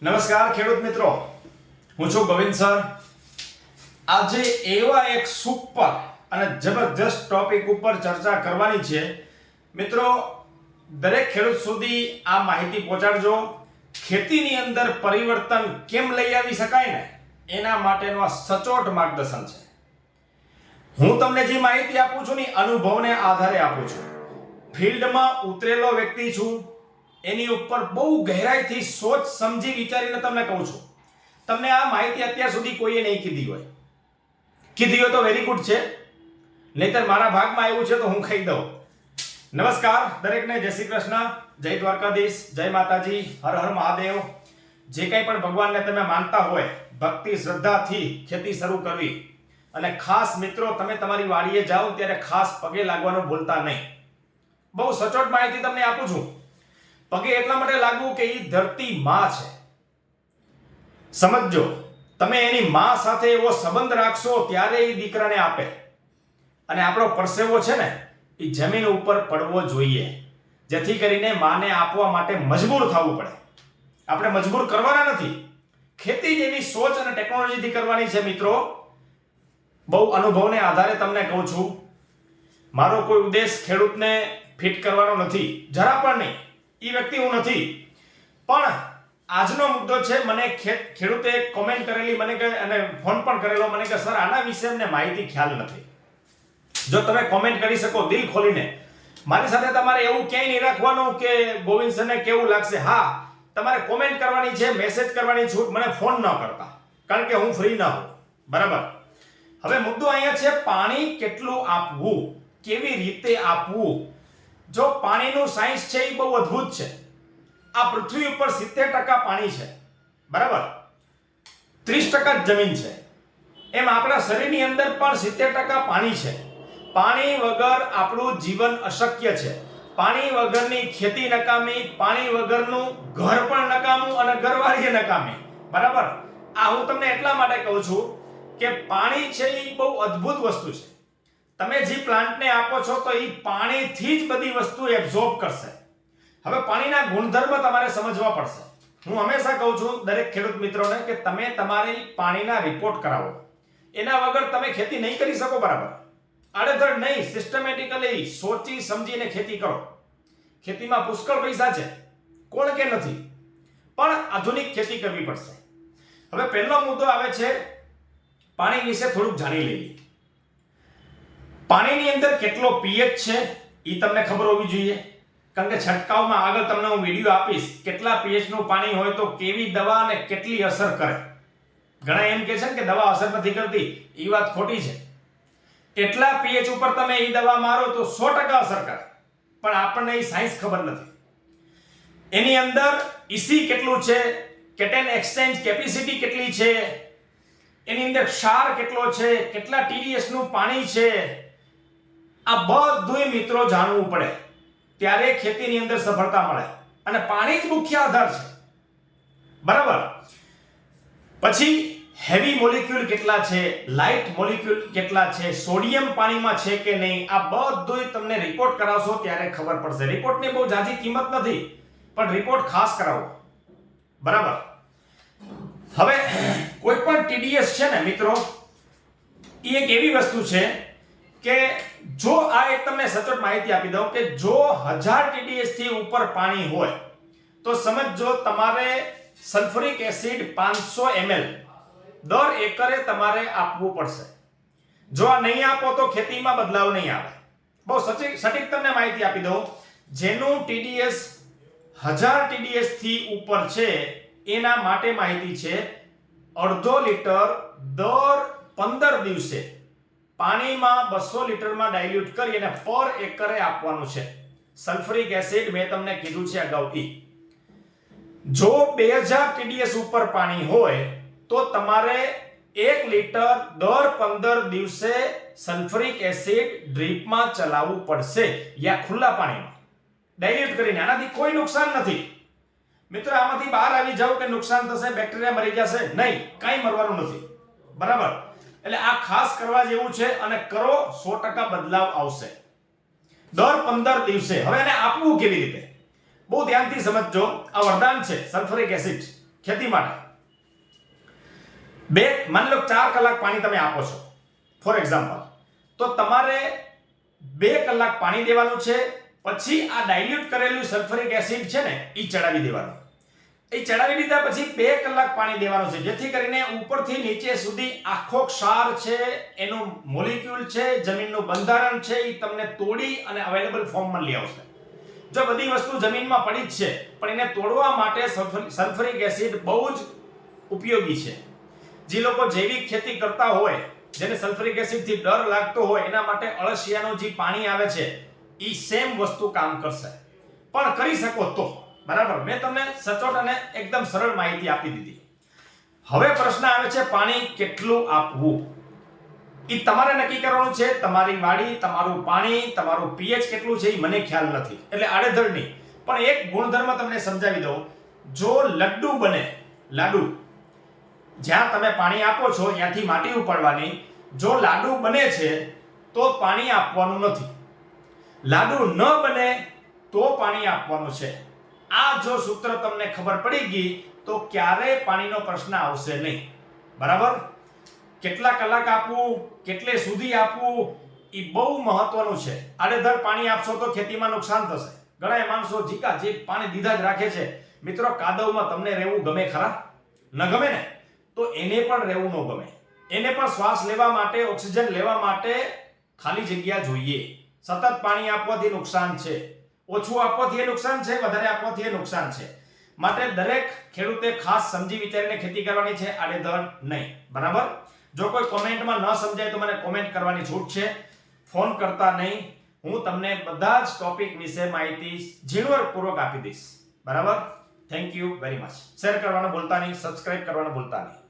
નમસ્કાર ખેડૂત મિત્રો, હું છું ગોવિંદ સર. આજે એવા એક સુપર અને જબરદસ્ત ટોપિક ઉપર ચર્ચા કરવાની છે. મિત્રો, દરેક ખેડૂત સુધી આ માહિતી પહોંચાડજો. ખેતીની અંદર પરિવર્તન કેમ લઈ આવી શકાય ને એના માટેનું આ સચોટ માર્ગદર્શન છે. હું તમને જે માહિતી આપું છું ને અનુભવને આધારે આપું છું. ફિલ્ડમાં ઉતરેલો વ્યક્તિ છું, એની ઉપર બહુ ગહેરાઈથી સોચ સમજી વિચારીને તમને કહું છું. તમને આ માહિતી અત્યાર સુધી કોઈએ નહીં કીધી હોય. કીધી હોય તો વેરી ગુડ છે, નહીતર મારા ભાગમાં આવ્યું છે તો હું કહી દઉં. નમસ્કાર દરેકને, જય શ્રી કૃષ્ણ, જય દ્વારકાધીશ, જય માતાજી, હર હર મહાદેવ. જે કંઈ પણ ભગવાનને તમે માનતા હોય, ભક્તિ શ્રદ્ધાથી ખેતી શરૂ કરવી. અને ખાસ મિત્રો, તમે તમારી વાડીએ જાઓ ત્યારે ખાસ પગે લાગવાનું ભૂલતા નહીં. બહુ સચોટ માહિતી તમને આપું છું. પગે એટલા માટે લાગવું કે એ ધરતી માં છે. સમજો, તમે એની માં સાથે એવો સંબંધ રાખશો ત્યારે એ દીકરાને આપે. અને આપણો પરસેવો છે ને એ જમીન ઉપર પડવો જોઈએ, જેથી કરીને માને આપવા માટે મજબૂર થવું પડે. આપણે મજબૂર કરવાના નથી. ખેતી જેવી સોચ અને ટેકનોલોજીથી કરવાની છે મિત્રો. બહુ અનુભવને આધારે તમને કહું છું. મારો કોઈ ઉદ્દેશ ખેડૂતને ફિટ કરવાનો નથી, જરા પણ નહીં. એ વ્યક્તિ હું નથી. પણ આજનો મુદ્દો છે, મને ખેડૂતે કોમેન્ટ કરેલી, મને કે અને ફોન પણ કરેલો મને કે સર આના વિશે અમને માહિતી ખ્યાલ નથી. જો તમે કોમેન્ટ કરી શકો દિલ ખોલીને, મારી સાથે તમારે એવું ક્યાંય નહીં રાખવાનું કે ગોવિંદ સરને કેવું લાગશે. હા, તમારે કોમેન્ટ કરવાની છે, મેસેજ કરવાની છૂટ, મને ફોન ન કરતા, કારણ કે હું ફ્રી ન હોઉં. બરાબર. હવે મુદ્દો અહીંયા છે, પાણી કેટલું આપવું, કેવી રીતે આપવું. જો પાણીનું સાયન્સ છે એ બહુ અદ્ભુત છે. આ પૃથ્વી ઉપર 70% પાણી છે, બરાબર, 30% જમીન છે. એમ આપણા શરીરની અંદર પણ 70% પાણી છે. પાણી વગર આપણું જીવન અશક્ય છે. પાણી વગરની ખેતી નકામી, પાણી વગરનું ઘર પણ નકામું અને ઘરવાળી નકામી. બરાબર. આ હું તમને એટલા માટે કહું છું કે પાણી છે એ બહુ અદ્ભુત વસ્તુ છે. તમે જે પ્લાન્ટને આપો છો તો એ પાણીથી જ બધી વસ્તુ એબ્ઝોર્બ કરશે. હવે પાણીના ગુણધર્મ તમારે સમજવા પડશે. હું હંમેશા કહું છું દરેક ખેડૂત મિત્રોને કે તમે તમારી પાણીના રિપોર્ટ કરાવો. એના વગર તમે ખેતી નહીં કરી શકો. બરાબર. આડેધડ નહીં, સિસ્ટમેટિકલી સોચી સમજીને ખેતી કરો. ખેતીમાં પુષ્કળ પૈસા છે, કોણ કે નથી, પણ આધુનિક ખેતી કરવી પડશે. હવે પહેલો મુદ્દો આવે છે, પાણી વિશે થોડુંક જાણી લઈએ. પાણીની અંદર કેટલો પીએચ છે એ તમને ખબર હોવી જોઈએ, કારણ કે છંટકાવમાં આગળ તમને હું વિડીયો આપીશ કેટલા પીએચ નું પાણી હોય તો કેવી દવા અને કેટલી અસર કરે. ઘણા એમ કહે છે કે દવા અસર નથી કરતી, એ વાત ખોટી છે. એટલા પીએચ ઉપર તમે એ દવા મારો તો 100% અસર કરે, પણ આપણને એ સાયન્સ ખબર નથી. એની અંદર ઇસી કેટલું છે, કેટેન એક્સચેન્જ કેપેસિટી કેટલી છે, એની અંદર ક્ષાર કેટલો છે, કેટલા ટીડીએસ નું પાણી છે, આ બધું મિત્રો જાણવું પડે, ત્યારે ખેતીની અંદર સફળતા મળે. અને પાણી જ મુખ્ય આધાર છે. બરાબર. પછી હેવી મોલિક્યુલ કેટલા છે, લાઇટ મોલિક્યુલ કેટલા છે, સોડિયમ પાણીમાં છે કે નહીં, આ બધું તમને રિપોર્ટ કરાવશો ત્યારે ખબર પડશે. રિપોર્ટની બહુ ઝાઝી કિંમત નથી, પણ રિપોર્ટ ખાસ કરાવો. બરાબર. હવે કોઈ પણ ટીડીએસ છે ને મિત્રો, એ એક એવી વસ્તુ છે કે જો આ એક તમને સચોટ માહિતી આપી દઉં કે જો 1000 ટીડીએસ થી ઉપર પાણી હોય તો સમજો તમારે સલ્ફ્યુરિક એસિડ 500 ml દર એકરે તમારે આપવું પડશે. જો આ નહીં આપો તો ખેતીમાં બદલાવ નહીં આવે. બહુ સટીક તમને માહિતી આપી દઉં, જેનું ટીડીએસ 1000 ટીડીએસ થી ઉપર છે એના માટે માહિતી છે, અડધો લીટર દર 15 દિવસે પાણીમાં 200 લીટરમાં ડાયલ્યુટ કરી અને પર એકરે આપવાનું છે. સલ્ફ્યુરિક એસિડ મેં તમને કીધું છે અગાઉથી. જો 2000 ટીડીએસ ઉપર પાણી હોય તો તમારે 1 લીટર દર 15 દિવસે સલ્ફ્યુરિક એસિડ ડ્રીપમાં ચલાવવું પડશે, યા ખુલ્લા પાણીમાં ડાયલ્યુટ કરીને. આનાથી કોઈ નુકસાન નથી મિત્રો. આમાંથી બહાર આવી જાવ કે નુકસાન થશે, બેક્ટેરિયા મરી જશે, નહીં, કાંઈ મરવાનું નથી. બરાબર. એટલે આ ખાસ કરવા જેવું છે અને કરો, 100% બદલાવ આવશે દર 15 દિવસે. હવે એને આપવું કેવી રીતે, બહુ ધ્યાનથી સમજજો. આ વરદાન છે સલ્ફ્યુરિક એસિડ. ખેતી માટે માની લો 4 કલાક પાણી તમે આપો છો ફોર એક્ઝામ્પલ, તો તમારે 2 કલાક પાણી દેવાનું છે, પછી આ ડાયલ્યુટ કરેલું સલ્ફ્યુરિક એસિડ છે ને એ ચડાવી દેવાનું. એ ચડાવી દીધા પછી 2 કલાક પાણી દેવાનું છે, જેથી કરીને ઉપરથી નીચે સુધી આખો ક્ષાર છે, એનું મોલિક્યુલ છે, જમીનનું બંધારણ છે, એ તમને તોડી અને અવેલેબલ ફોર્મમાં લઈ આવશે. જો બધી વસ્તુ જમીનમાં પડી જ છે, પણ એને તોડવા માટે સલ્ફ્યુરિક એસિડ બહુ જ ઉપયોગી છે. જે લોકો જૈવિક ખેતી કરતા હોય, જેને સલ્ફ્યુરિક એસિડથી ડર લાગતો હોય, એના માટે અળસિયાનું જે પાણી આવે છે એ સેમ વસ્તુ કામ કરશે. પણ કરી શકો તો બરાબર. મેં તમને સચોટ અને એકદમ સરળ માહિતી આપી દીધી. હવે પ્રશ્ન આવે છે પાણી કેટલું આપવું. એ તમારે નક્કી કરવાનું છે. તમારી વાડી, તમારું પાણી, તમારું પીએચ કેટલું છે એ મને ખ્યાલ નથી, એટલે આડેધડ નહીં. પણ એક ગુણધર્મ તમને સમજાવી દઉં. જો લડ્ડુ બને, લાડુ જ્યાં તમે પાણી આપો છો ત્યાંથી માટી ઉપાડવાની, જો લાડુ બને છે તો પાણી આપવાનું નથી. લાડુ ન બને તો પાણી આપવાનું છે. આ જો સૂત્ર તમને ખબર પડી ગઈ તો ક્યારેય પાણીનો પ્રશ્ન આવશે નહીં. બરાબર. કેટલા કલાક આપવું, કેટલે સુધી આપવું એ બહુ મહત્વનું છે. આડેધડ પાણી આપશો તો ખેતીમાં નુકસાન થશે. ઘણા માણસો જીકા જે પાણી દીધા જ રાખે છે. મિત્રો, કાદવમાં તમને રહેવું ગમે ખરા? ન ગમે ને? તો એને પણ રહેવું ન ગમે. એને પણ શ્વાસ લેવા માટે, ઓક્સિજન લેવા માટે ખાલી જગ્યા જોઈએ. સતત પાણી આપવાથી નુકસાન છે. ઓછું આપવાથી એ નુકસાન છે, વધારે આપવાથી એ નુકસાન છે. માટે દરેક ખેડૂતે ખાસ સમજી વિચારીને ખેતી કરવાની છે, આડેધડ નહીં. બરાબર. જો કોઈ કોમેન્ટમાં ન સમજાય તો મને કોમેન્ટ કરવાની છૂટ છે. ફોન કરતા નહીં. હું તમને બધા જ ટોપિક વિશે માહિતી ઝીણવટપૂર્વક આપી દઈશ. બરાબર. Thank you very much. Share કરવાનું ભૂલતા નહીં, સબસ્ક્રાઇબ કરવાનું ભૂલતા નહીં.